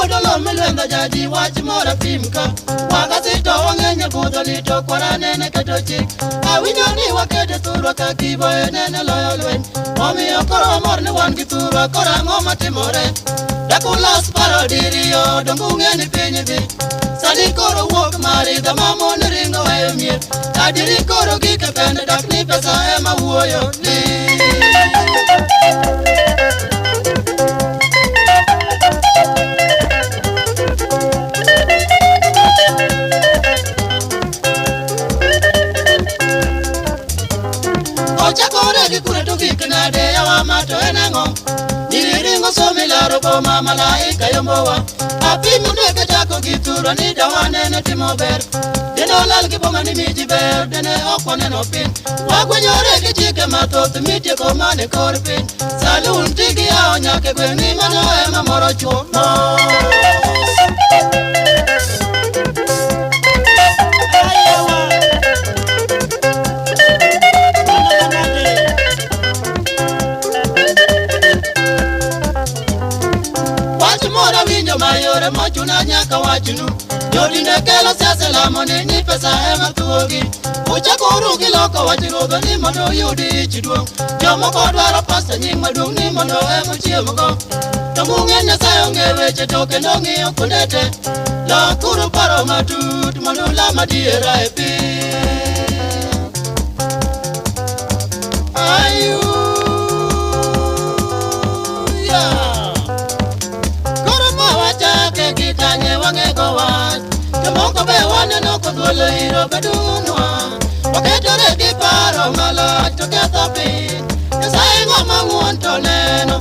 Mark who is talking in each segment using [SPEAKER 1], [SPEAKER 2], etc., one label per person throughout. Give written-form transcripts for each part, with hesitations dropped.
[SPEAKER 1] Wodolo melwenda jadi wach mora pimka. Wakasito wang'enye budho lito kwara nene keto chik. Awinjo ni wakete thurwa ka kiboye nene loyo lweny. Omiyo koro amor ni wan gi thurwa kora ang'o matimore. Dakulos paro diriyo dongu ng'eni piny dhi. Sani koro wuok mari dha mamon ringo weyo mier. Adiri koro gike pende dak ni pesa ema wuoyo ni. Ochakore gi kure to gik nade yawa mato enang'o. Niriringo somilaro boma malaika yombowa. Apimo neke chako gi thurwa ni dawanene timo ber. Deno lal gi boma ni miji ber dene okwaneno piny. Wagwenyore gi chike mathoth mitieko mane kor piny. Salun tigi yao nyake gweng' ni mano ema moro chuo mos. Mayore mochuna nyaka wachnu. Jodinde kelo siasa lamo ni pesa ema thuogi. Uchakuru giloko wach ruodho ni mondo yudi ich duong'. Jomoko dwaro pasta nying maduong' ni mondo ema chiemogo. To mung'en Nyasaye ong'e weche to kendo ng'iyo kuonde te. Lokuru paro matut mondo ulam adiera e piny. Kitanye wang'ego wach. Jomoko be waneno kodhuolo iro bedunwa. Waketore gi paro malach to ketho piny. Nyasaye ng'ama ng'uon to neno.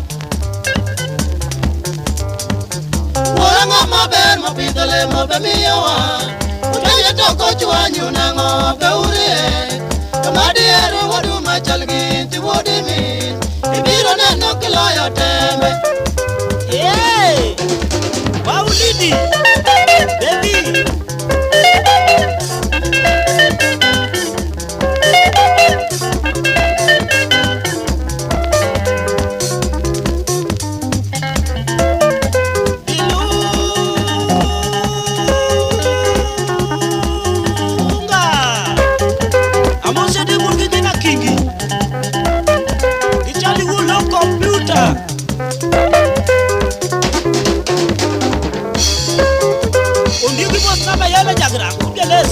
[SPEAKER 1] Wuora ng'ama ber mopidho lemo be miyowa. Utenye to kochwanyu nang'o be urie. To madier wuodu machal gi ti wuodi min. Ibiro neno kiloyo tembe.
[SPEAKER 2] Hey! Wow, Lidi! Baby! Ilunga! Amose de burgite na kingi. Ichali wulo computer. Undi bos na bayala jagra, udeles.